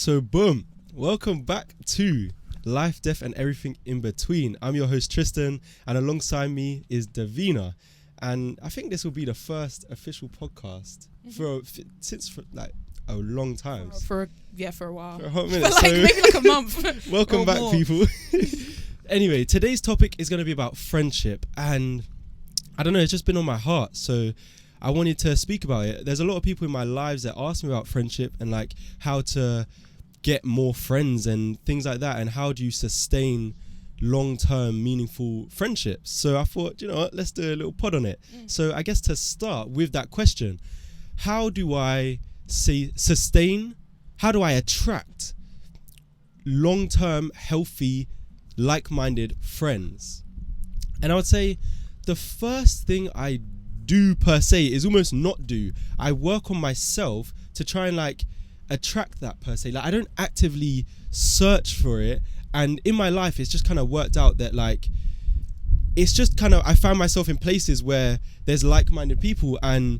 So boom, welcome back to Life, Death and Everything in Between. I'm your host Tristan, and alongside me is Davina. And I think this will be the first official podcast since a long time. For a while. For a hot minute. Maybe like a month. Welcome back, more. people. Anyway, today's topic is going to be about friendship, and I don't know, it's just been on my heart, so I wanted to speak about it. There's a lot of people in my lives that ask me about friendship and like how to get more friends and things like that, and how do you sustain long-term meaningful friendships. So I thought, you know what, let's do a little pod on it. So I guess to start with that question, how do I sustain, how do I attract long-term healthy like-minded friends? And I would say the first thing I do per se is almost not do. I work on myself to try and like attract that per se. Like I don't actively search for it, and in my life it's just kind of worked out that like it's just kind of I found myself in places where there's like-minded people, and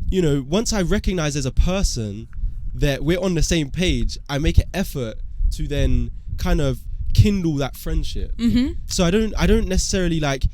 you know, once I recognize as a person that we're on the same page, I make an effort to then kind of kindle that friendship. So I don't necessarily like,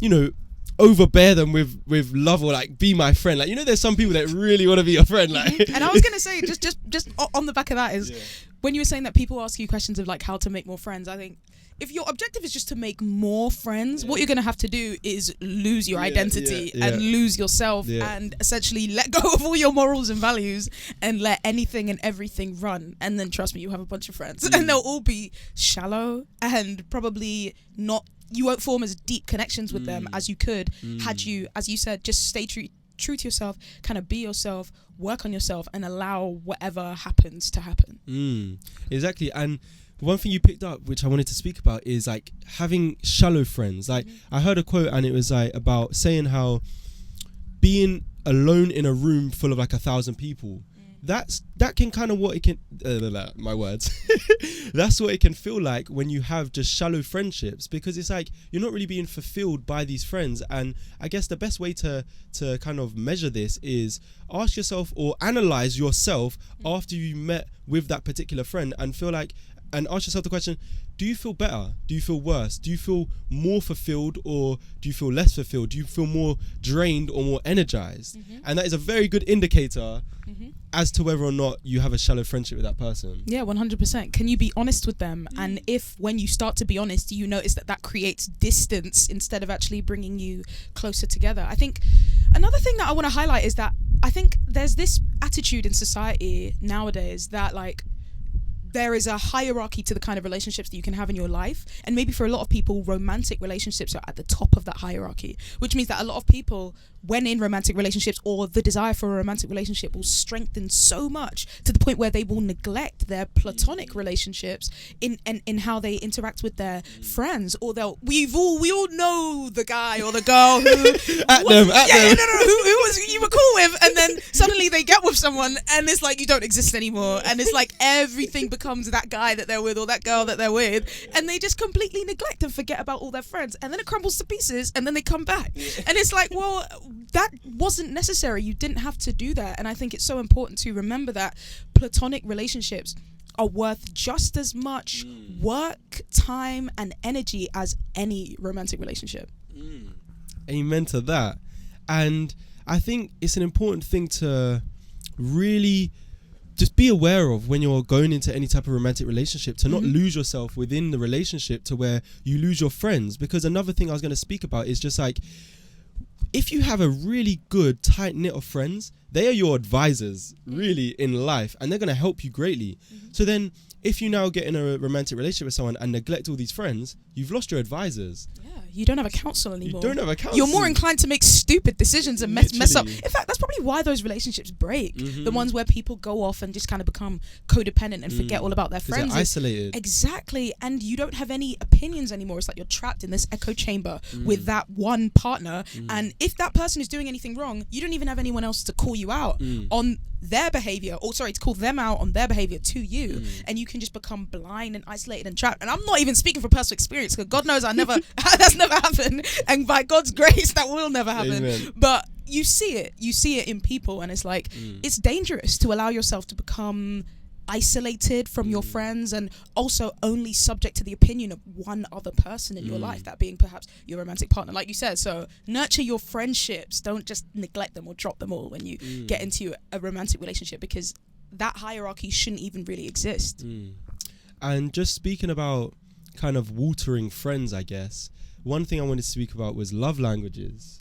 you know, overbear them with love or like be my friend. Like, you know, there's some people that really want to be your friend. Like, and I was gonna say just on the back of that is when you were saying that people ask you questions of like how to make more friends, I think if your objective is just to make more friends, what you're going to have to do is lose your identity and lose yourself and essentially let go of all your morals and values and let anything and everything run. And then trust me, you have a bunch of friends and they'll all be shallow and probably not, you won't form as deep connections with them as you could had you, as you said, just stay true to yourself, kind of be yourself, work on yourself and allow whatever happens to happen. Exactly. And one thing you picked up, which I wanted to speak about, is like having shallow friends. Like I heard a quote and it was like about saying how being alone in a room full of like 1,000 people, that can kind of what it can my words that's what it can feel like when you have just shallow friendships, because it's like you're not really being fulfilled by these friends. And I guess the best way to kind of measure this is ask yourself or analyze yourself after you met with that particular friend and ask yourself the question, do you feel better? Do you feel worse? Do you feel more fulfilled or do you feel less fulfilled? Do you feel more drained or more energized? And that is a very good indicator as to whether or not you have a shallow friendship with that person. Yeah, 100%. Can you be honest with them? And if when you start to be honest, you notice that creates distance instead of actually bringing you closer together. I think another thing that I want to highlight is that I think there's this attitude in society nowadays that like there is a hierarchy to the kind of relationships that you can have in your life. And maybe for a lot of people, romantic relationships are at the top of that hierarchy, which means that a lot of people, when in romantic relationships or the desire for a romantic relationship will strengthen so much to the point where they will neglect their platonic relationships in how they interact with their friends, or we all know the guy or the girl who who was you were cool with, and then suddenly they get with someone and it's like you don't exist anymore, and it's like everything becomes that guy that they're with or that girl that they're with, and they just completely neglect and forget about all their friends, and then it crumbles to pieces and then they come back and it's like, well, that wasn't necessary. You didn't have to do that. And I think it's so important to remember that platonic relationships are worth just as much work, time and energy as any romantic relationship. Amen to that. And I think it's an important thing to really just be aware of when you're going into any type of romantic relationship, to not lose yourself within the relationship to where you lose your friends. Because another thing I was going to speak about is just like, if you have a really good tight knit of friends, they are your advisors really in life, and they're going to help you greatly. So then if you now get in a romantic relationship with someone and neglect all these friends, you've lost your advisors. You don't have a counsel anymore. You don't have a counsel. You're more inclined to make stupid decisions and mess up. In fact, that's probably why those relationships break. The ones where people go off and just kind of become codependent and forget all about their friends. They're isolated. Exactly. And you don't have any opinions anymore. It's like you're trapped in this echo chamber with that one partner. And if that person is doing anything wrong, you don't even have anyone else to call you out on their behavior, to call them out on their behavior to you. And you can just become blind and isolated and trapped. And I'm not even speaking from personal experience, because God knows that's never happened, and by God's grace that will never happen. Amen. But you see it in people, and it's like it's dangerous to allow yourself to become isolated from your friends, and also only subject to the opinion of one other person in your life, that being perhaps your romantic partner, like you said. So nurture your friendships. Don't just neglect them or drop them all when you get into a romantic relationship, because that hierarchy shouldn't even really exist. And just speaking about kind of watering friends, I guess, one thing I wanted to speak about was love languages.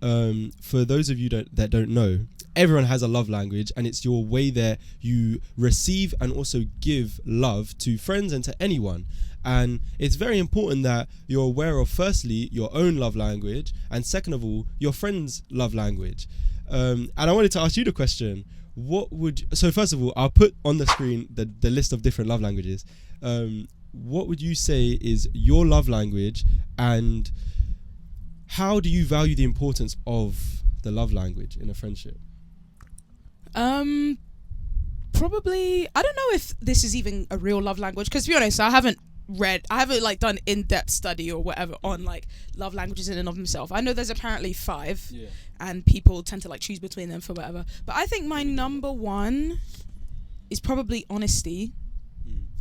For those of you that don't know, everyone has a love language, and it's your way that you receive and also give love to friends and to anyone. And it's very important that you're aware of, firstly, your own love language, and second of all, your friend's love language. And I wanted to ask you the question, so first of all, I'll put on the screen the list of different love languages. What would you say is your love language, and how do you value the importance of the love language in a friendship? Probably, I don't know if this is even a real love language, because to be honest, I haven't like done in-depth study or whatever on like love languages in and of themselves. I know there's apparently 5, and people tend to like choose between them for whatever. But I think my number one is probably honesty.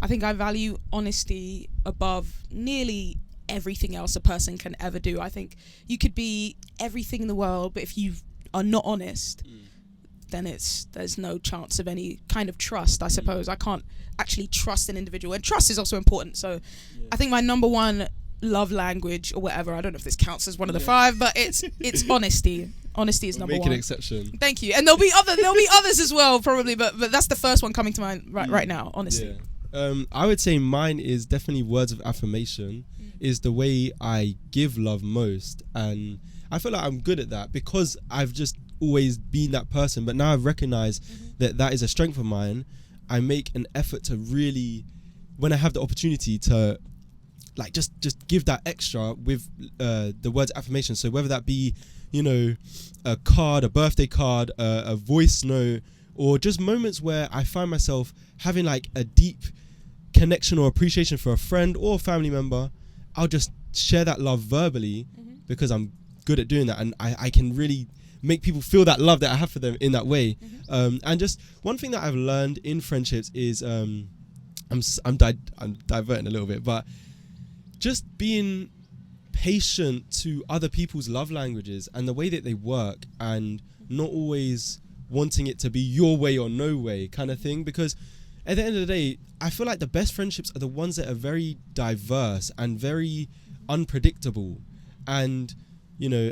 I think I value honesty above nearly everything else a person can ever do. I think you could be everything in the world, but if you are not honest, then there's no chance of any kind of trust, I suppose. I can't actually trust an individual, and trust is also important. So I think my number one love language or whatever, I don't know if this counts as one of the 5, but it's honesty. Honesty is number one. Make an exception. Thank you. And there'll be others as well, probably, but that's the first one coming to mind right now, honesty. I would say mine is definitely words of affirmation, is the way I give love most. And I feel like I'm good at that because I've just always been that person, but now I've recognized that is a strength of mine. I make an effort to really, when I have the opportunity to like just give that extra with the words of affirmation. So whether that be, a card, a birthday card, a voice note, or just moments where I find myself having like a deep connection or appreciation for a friend or a family member, I'll just share that love verbally because I'm good at doing that, and I can really make people feel that love that I have for them in that way. And just one thing that I've learned in friendships is I'm diverting a little bit, but just being patient to other people's love languages and the way that they work, and not always wanting it to be your way or no way kind of thing, because at the end of the day, I feel like the best friendships are the ones that are very diverse and very unpredictable. And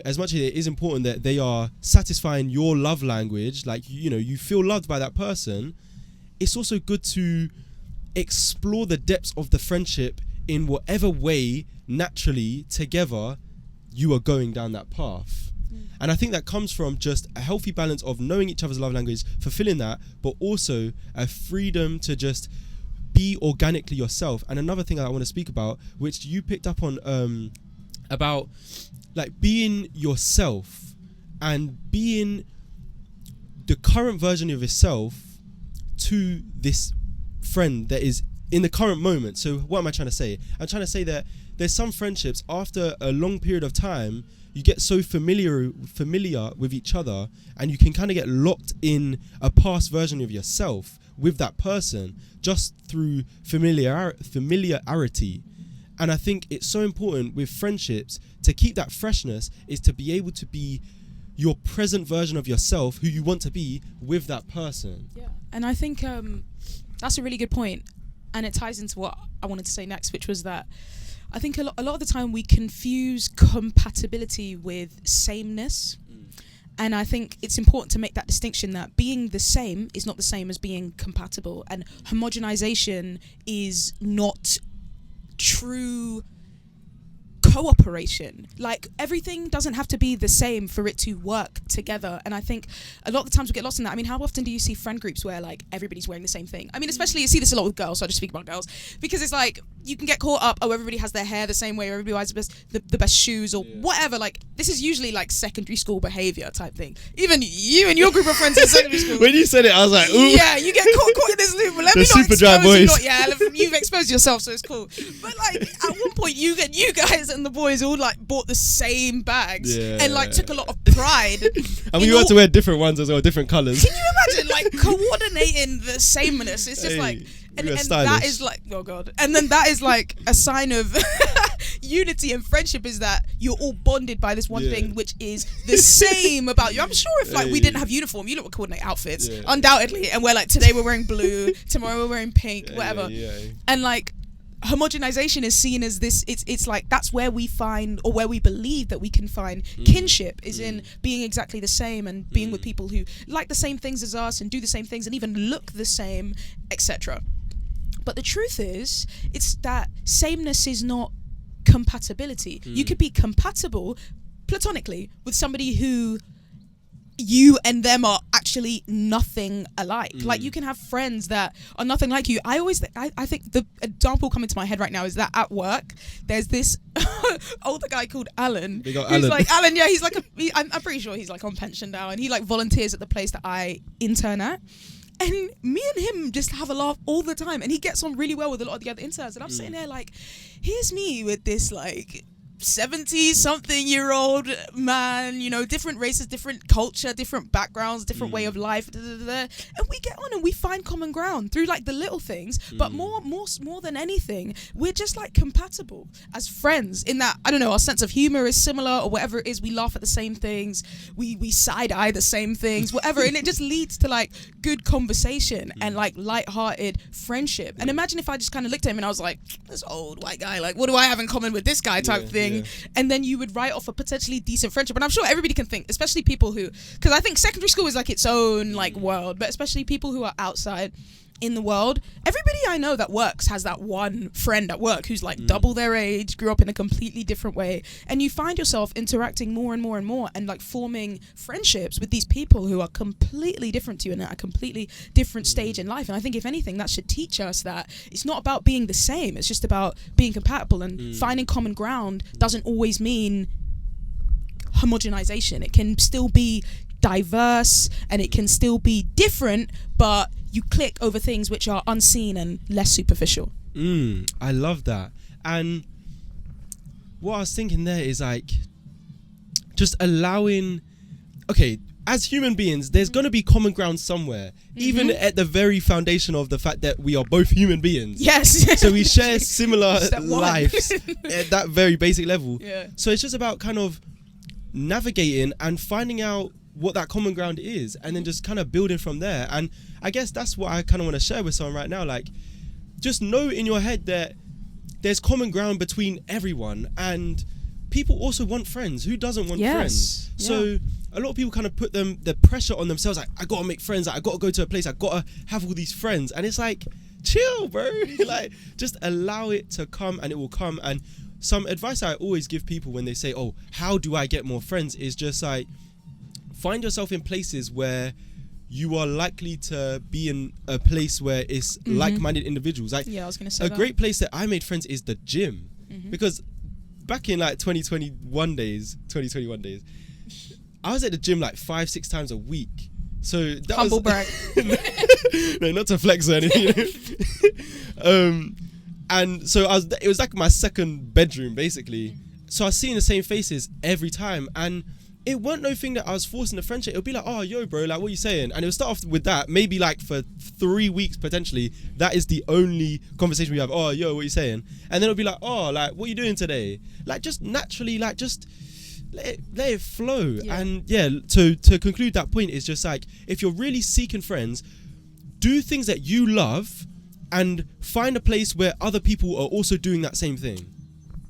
as much as it is important that they are satisfying your love language, like you feel loved by that person, it's also good to explore the depths of the friendship in whatever way naturally together you are going down that path. And I think that comes from just a healthy balance of knowing each other's love language, fulfilling that, but also a freedom to just be organically yourself. And another thing that I want to speak about, which you picked up on, about like being yourself and being the current version of yourself to this friend that is in the current moment. So what am I trying to say? I'm trying to say that there's some friendships, after a long period of time, you get so familiar with each other, and you can kind of get locked in a past version of yourself with that person just through familiarity. And I think it's so important with friendships to keep that freshness, is to be able to be your present version of yourself, who you want to be with that person. Yeah, and I think that's a really good point, and it ties into what I wanted to say next, which was that I think a lot of the time we confuse compatibility with sameness. And I think it's important to make that distinction, that being the same is not the same as being compatible, and homogenization is not true cooperation. Like, everything doesn't have to be the same for it to work together. And I think a lot of the times we get lost in that. I mean, how often do you see friend groups where like everybody's wearing the same thing? I mean, especially you see this a lot with girls, so I just speak about girls, because it's like you can get caught up, oh, everybody has their hair the same way, or everybody has the best shoes or whatever. Like, this is usually like secondary school behavior type thing. Even you and your group of friends in secondary school. When you said it, I was like, ooh. Yeah, you get caught in this loop. But let me not super dry expose you. boys. You've exposed yourself, so it's cool. But like, at one point, you guys and the boys all like bought the same bags and like took a lot of pride. And we had to wear different ones as well, different colours. Can you imagine like coordinating the sameness? It's just like. And that is like, oh god, and then that is like a sign of unity and friendship, is that you're all bonded by this one thing, which is the same about you. I'm sure if like we didn't have uniform, you lot would coordinate outfits undoubtedly, and we're like, today we're wearing blue, tomorrow we're wearing pink, whatever. And like, homogenization is seen as this, it's like that's where we find, or where we believe that we can find kinship, is in being exactly the same and being with people who like the same things as us and do the same things and even look the same, etc. But the truth is, it's that sameness is not compatibility. You could be compatible platonically with somebody who you and them are actually nothing alike. Like, you can have friends that are nothing like you. I think the example coming to my head right now is that at work there's this older guy called Alan. We got who's Alan. like Alan, he's like I'm pretty sure he's like on pension now, and he like volunteers at the place that I intern at. And me and him just have a laugh all the time, and he gets on really well with a lot of the other interns. And I'm sitting there like, here's me with this like 70-something-year-old man, you know, different races, different culture, different backgrounds, different way of life, and we get on and we find common ground through like the little things. But more than anything, we're just like compatible as friends in that, I don't know, our sense of humor is similar, or whatever it is. We laugh at the same things, we side eye the same things, whatever, and it just leads to like good conversation and like light-hearted friendship. And imagine if I just kind of looked at him and I was like, this old white guy, like, what do I have in common with this guy type thing? And then you would write off a potentially decent friendship. And I'm sure everybody can think, especially people who, because I think secondary school is like its own like world, but especially people who are outside in the world, everybody I know that works has that one friend at work who's like double their age, grew up in a completely different way, and you find yourself interacting more and more and more, and like forming friendships with these people who are completely different to you and at a completely different stage in life. And I think if anything, that should teach us that it's not about being the same, it's just about being compatible, and finding common ground doesn't always mean homogenization. It can still be diverse and it can still be different, but you click over things which are unseen and less superficial. I love that. And what I was thinking there is like, just allowing, okay, as human beings, there's going to be common ground somewhere, even at the very foundation of the fact that we are both human beings. Yes. So we share similar lives at that very basic level. Yeah. So it's just about kind of navigating and finding out what that common ground is, and then just kind of building from there. And I guess that's what I kind of want to share with someone right now. Like, just know in your head that there's common ground between everyone, and people also want friends. Who doesn't want friends? So a lot of people kind of put the pressure on themselves, like, I gotta make friends, like, I gotta go to a place, I gotta have all these friends. And it's like, chill, bro. Like, just allow it to come, and it will come. And some advice I always give people when they say, oh, how do I get more friends, is just like, find yourself in places where you are likely to be in a place where it's like-minded individuals. Like, I was gonna say a great place that I made friends is the gym, because back in like 2021 days, I was at the gym like 5-6 times a week. So that humble was brag. No, not to flex or anything. And so it was like my second bedroom basically. So I was seeing the same faces every time, and it weren't no thing that I was forcing a friendship. It would be like, oh, yo, bro, like, what are you saying? And it would start off with that, maybe like for 3 weeks potentially. That is the only conversation we have. Oh, yo, what are you saying? And then it'll be like, oh, like, what are you doing today? Like, just naturally, like, just let it flow. Yeah. And yeah, to conclude that point is just like, if you're really seeking friends, do things that you love and find a place where other people are also doing that same thing.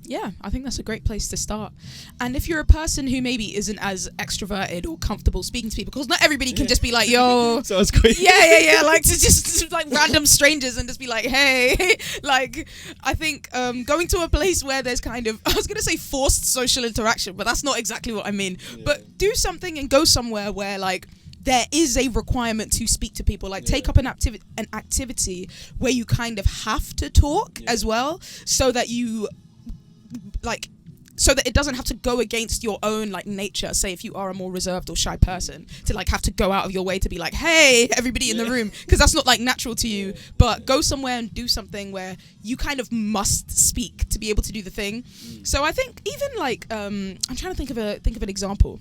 Yeah, I think that's a great place to start. And if you're a person who maybe isn't as extroverted or comfortable speaking to people, because not everybody can just be like, yo. Sounds great. Yeah. Like, to just like random strangers and just be like, hey. Like, I think going to a place where there's kind of, I was going to say forced social interaction, but that's not exactly what I mean. Yeah. But do something and go somewhere where like there is a requirement to speak to people. Like take up an activity where you kind of have to talk as well, so that you like, so that it doesn't have to go against your own like nature. Say if you are a more reserved or shy person, to like have to go out of your way to be like, hey, everybody in the room, because that's not like natural to you. But go somewhere and do something where you kind of must speak to be able to do the thing. So I think even like I'm trying to think of an example.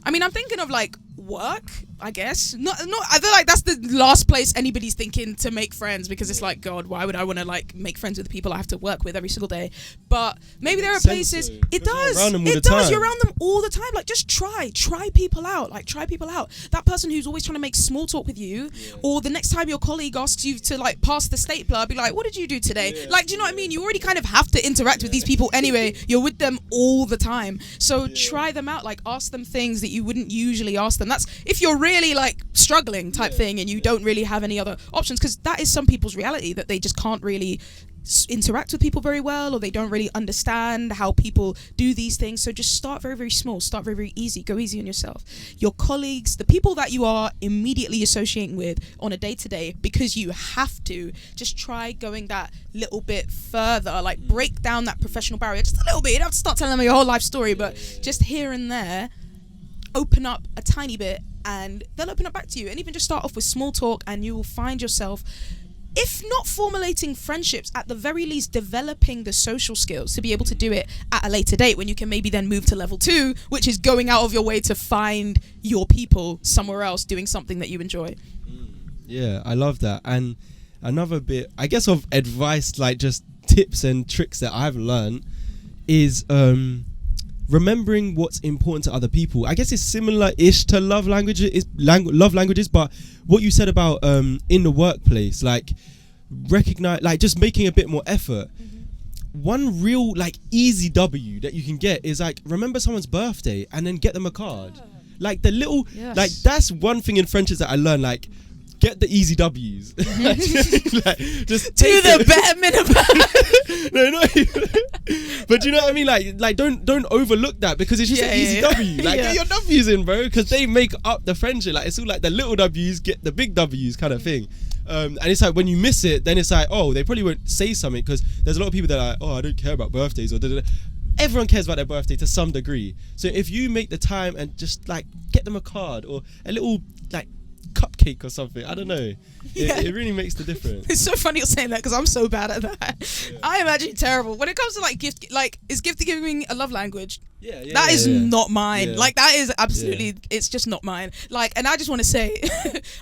I mean, I'm thinking of like work, I guess. Not. I feel like that's the last place anybody's thinking to make friends, because it's like, God, why would I want to like make friends with people I have to work with every single day? But maybe there are places. It does. It does. You're around them all the time. Like, just try people out. Like, try people out. That person who's always trying to make small talk with you, or the next time your colleague asks you to like pass the stapler, be like, what did you do today? Like, do you know what I mean? You already kind of have to interact with these people anyway. You're with them all the time. So try them out. Like, ask them things that you wouldn't usually ask them. That's if you're really like struggling type thing and you don't really have any other options, because that is some people's reality, that they just can't really interact with people very well, or they don't really understand how people do these things. So just start very, very small, start very, very easy, go easy on yourself. Your colleagues, the people that you are immediately associating with on a day-to-day, because you have to, just try going that little bit further, like break down that professional barrier just a little bit. You don't have to start telling them your whole life story, but just here and there, open up a tiny bit, and they'll open up back to you. And even just start off with small talk, and you will find yourself, if not formulating friendships, at the very least developing the social skills to be able to do it at a later date, when you can maybe then move to level 2, which is going out of your way to find your people somewhere else doing something that you enjoy. Yeah, I love that. And another bit, I guess, of advice, like just tips and tricks that I've learned is remembering what's important to other people. I guess it's similar-ish to love languages, but what you said about in the workplace, like recognize, like just making a bit more effort. One real like easy W that you can get is like remember someone's birthday and then get them a card. Like the little, like that's one thing in friendships that I learned, like get the easy W's. Like, just do the bare minimum. No, not even. But you know what I mean? Like don't overlook that, because it's just an easy W. Like get your W's in, bro, because they make up the friendship. Like it's all like the little W's get the big W's kind of thing. And it's like when you miss it, then it's like, oh, they probably won't say something, because there's a lot of people that are like, oh, I don't care about birthdays or da-da-da. Everyone cares about their birthday to some degree. So if you make the time and just like get them a card or a little like cupcake or something, I don't know, it really makes the difference. It's so funny you're saying that, because I'm so bad at that. I am actually terrible when it comes to like gift. Like, is gift giving a love language? That is not mine. Like, that is absolutely, it's just not mine. Like, and I just want to say,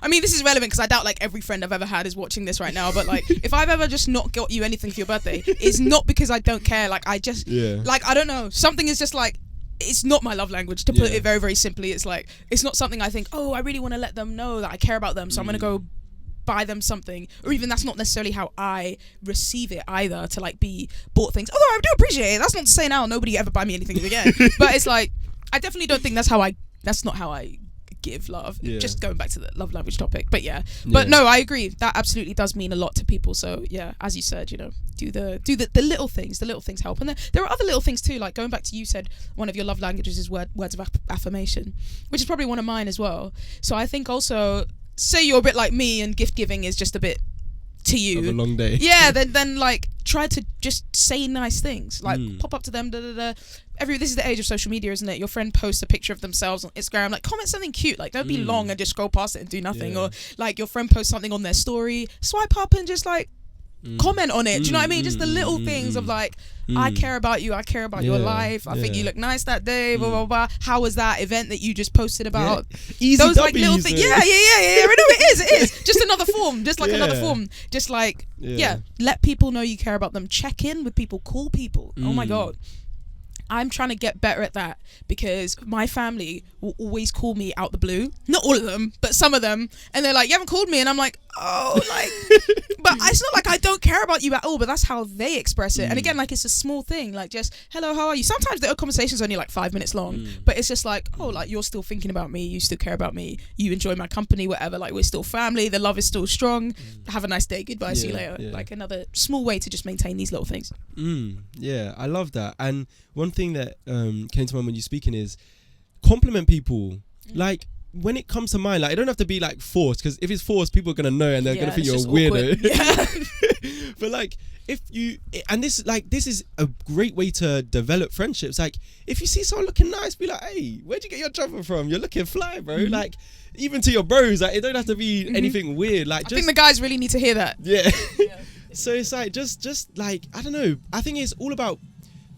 I mean, this is relevant because I doubt like every friend I've ever had is watching this right now, but like, if I've ever just not got you anything for your birthday, it's not because I don't care. Like, I just, like, I don't know, something is just like, it's not my love language, to put it very, very simply. It's like, it's not something I think, oh, I really want to let them know that I care about them, so I'm going to go buy them something. Or even that's not necessarily how I receive it either, to like be bought things. Although I do appreciate it. That's not to say now nobody ever buy me anything again. But it's like, I definitely don't think that's not how I give love. Just going back to the love language topic. But but no, I agree. That absolutely does mean a lot to people. So yeah, as you said, you know, do the little things. The little things help. And there are other little things too, like going back to, you said one of your love languages is words of affirmation, which is probably one of mine as well. So I think also, say you're a bit like me and gift giving is just a bit to you of a long day. Then like try to just say nice things, like pop up to them, this is the age of social media, isn't it? Your friend posts a picture of themselves on Instagram, like comment something cute, like don't be long and just scroll past it and do nothing. Or like your friend posts something on their story, swipe up and just like comment on it. Do you know what I mean? Just the little things of like, I care about you, I care about your life, I think you look nice that day, blah blah blah. How was that event that you just posted about? Easy those W's, like little things. I know it is just another form, just like another form, just like let people know you care about them. Check in with people, call people. Oh my god, I'm trying to get better at that, because my family will always call me out the blue. Not all of them, but some of them. And they're like, you haven't called me. And I'm like, oh, like, but it's not like I don't care about you at all, but that's how they express it. And again, like, it's a small thing, like just, hello, how are you? Sometimes the conversation's only like 5 minutes long, but it's just like, oh, like, you're still thinking about me. You still care about me. You enjoy my company, whatever. Like, we're still family. The love is still strong. Have a nice day. Goodbye. See you later. Like, another small way to just maintain these little things. Yeah, I love that. And one thing that came to mind when you're speaking is compliment people. Like, when it comes to mine, like, it don't have to be like forced, because if it's forced, people are gonna know and they're gonna think you're a it's weirdo. just awkward. But like, if you, and this is a great way to develop friendships. Like, if you see someone looking nice, be like, hey, where'd you get your jumper from? You're looking fly, bro. Like, even to your bros, like, it don't have to be anything weird. Like, I think the guys really need to hear that. Yeah. So it's like, just like, I don't know. I think it's all about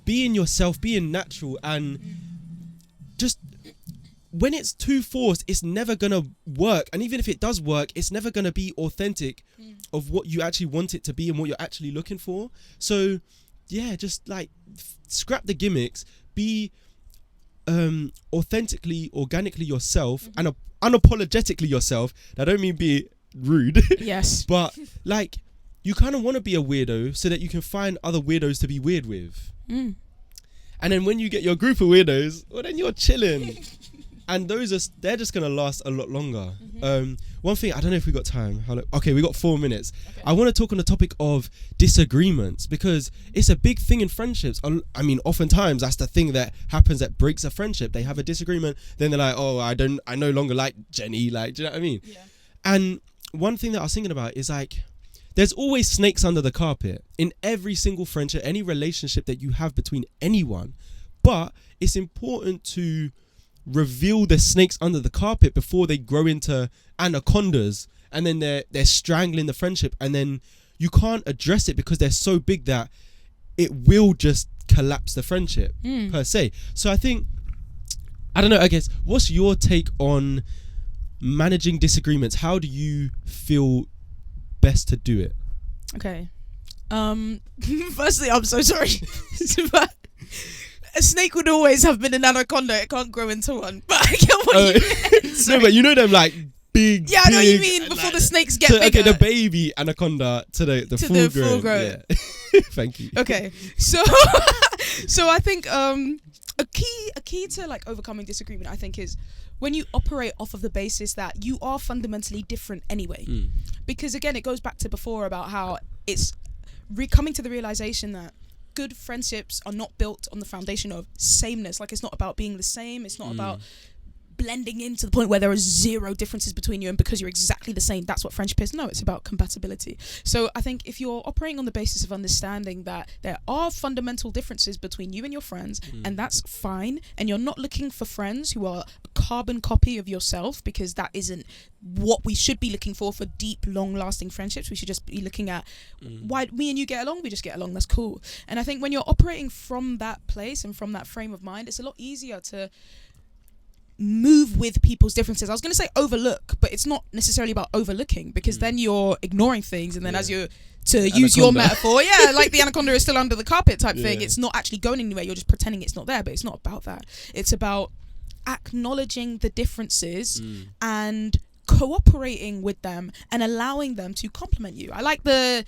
being yourself, being natural, and just, when it's too forced, it's never gonna work. And even if it does work, it's never gonna be authentic of what you actually want it to be and what you're actually looking for. So yeah, just like scrap the gimmicks, be authentically, organically yourself, and unapologetically yourself. I don't mean be rude. Yes. But like, you kind of want to be a weirdo so that you can find other weirdos to be weird with. And then when you get your group of weirdos, well, then you're chilling. And they're just gonna last a lot longer. One thing, I don't know if we got time. Okay, we got 4 minutes. Okay. I want to talk on the topic of disagreements, because it's a big thing in friendships. I mean, oftentimes that's the thing that happens that breaks a friendship. They have a disagreement, then they're like, oh, I no longer like Jenny. Like, do you know what I mean? Yeah. And one thing that I was thinking about is like, there's always snakes under the carpet in every single friendship, any relationship that you have between anyone. But it's important to reveal the snakes under the carpet before they grow into anacondas, and then they're strangling the friendship, and then you can't address it because they're so big that it will just collapse the friendship per se. So I think, I don't know, I guess, what's your take on managing disagreements? How do you feel best to do it? Okay. Firstly, I'm so sorry. But a snake would always have been an anaconda. It can't grow into one. But I get what you meant. No, but you know them like big. Yeah, I know what you mean. Before the snakes get bigger. Okay, the baby anaconda to the full grown. Yeah. Thank you. Okay, so I think a key to like overcoming disagreement, I think, is when you operate off of the basis that you are fundamentally different anyway. Because again, it goes back to before about how it's coming to the realization that good friendships are not built on the foundation of sameness. Like, it's not about being the same. It's not about blending in to the point where there are zero differences between you, and because you're exactly the same, that's what friendship is. No, it's about compatibility. So I think if you're operating on the basis of understanding that there are fundamental differences between you and your friends, and that's fine, and you're not looking for friends who are a carbon copy of yourself, because that isn't what we should be looking for deep, long-lasting friendships. We should just be looking at why me and you get along. We just get along. That's cool. And I think when you're operating from that place and from that frame of mind, it's a lot easier to move with people's differences. I was going to say overlook, but it's not necessarily about overlooking, because then you're ignoring things, and then as you're, to anaconda. Use your metaphor, like the anaconda is still under the carpet type thing. It's not actually going anywhere. You're just pretending it's not there, but it's not about that. It's about acknowledging the differences and cooperating with them and allowing them to complement you. I like going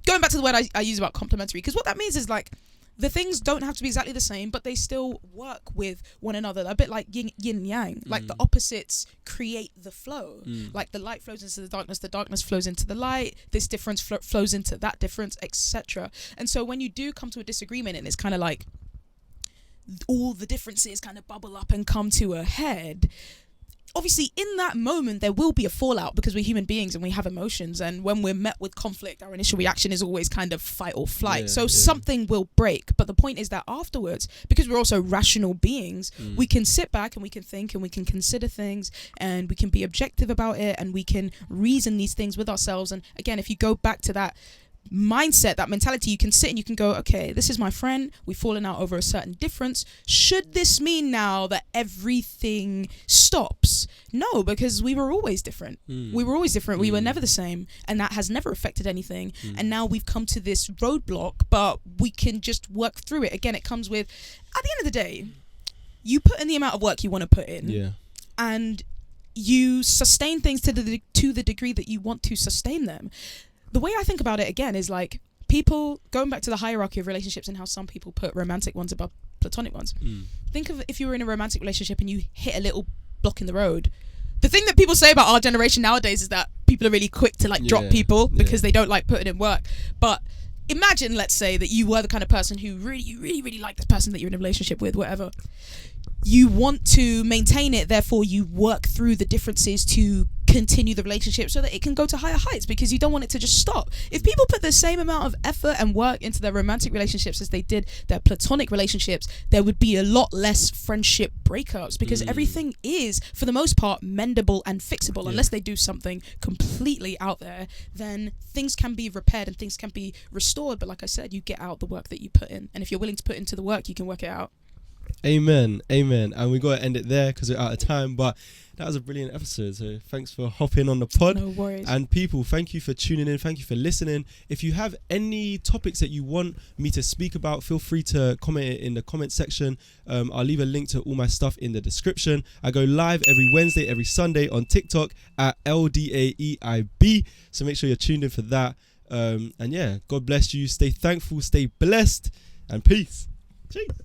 back to the word I use about complementary, because what that means is like, the things don't have to be exactly the same, but they still work with one another. A bit like yin and yang. Like, the opposites create the flow. Like, the light flows into the darkness flows into the light. This difference flows into that difference, etc. And so when you do come to a disagreement, and it's kind of like all the differences kind of bubble up and come to a head, obviously in that moment there will be a fallout, because we're human beings and we have emotions, and when we're met with conflict, our initial reaction is always kind of fight or flight. Something will break, but the point is that afterwards, because we're also rational beings, we can sit back and we can think and we can consider things, and we can be objective about it, and we can reason these things with ourselves. And again, if you go back to that mindset, that mentality, you can sit and you can go, okay, this is my friend, we've fallen out over a certain difference. Should this mean now that everything stops? No, because we were always different. We were always different. We were never the same, and that has never affected anything. And now we've come to this roadblock, but we can just work through it. Again, it comes with, at the end of the day, you put in the amount of work you want to put in, and you sustain things to the degree that you want to sustain them. The way I think about it, again, is like, people, going back to the hierarchy of relationships and how some people put romantic ones above platonic ones. Think of if you were in a romantic relationship and you hit a little block in the road. The thing that people say about our generation nowadays is that people are really quick to like drop people because they don't like putting in work. But imagine, let's say that you were the kind of person who you really like this person that you're in a relationship with, whatever. You want to maintain it, therefore you work through the differences to continue the relationship so that it can go to higher heights, because you don't want it to just stop. If people put the same amount of effort and work into their romantic relationships as they did their platonic relationships, there would be a lot less friendship breakups, because everything is, for the most part, mendable and fixable. Unless they do something completely out there, then things can be repaired and things can be restored. But like I said, you get out the work that you put in, and if you're willing to put into the work, you can work it out. Amen. And we got to end it there because we're out of time. But that was a brilliant episode. So thanks for hopping on the pod. No worries. And people, thank you for tuning in. Thank you for listening. If you have any topics that you want me to speak about, feel free to comment it in the comment section. I'll leave a link to all my stuff in the description. I go live every Wednesday, every Sunday on TikTok at LDAEIB. So make sure you're tuned in for that. And yeah, God bless you. Stay thankful, stay blessed, and peace. Cheers.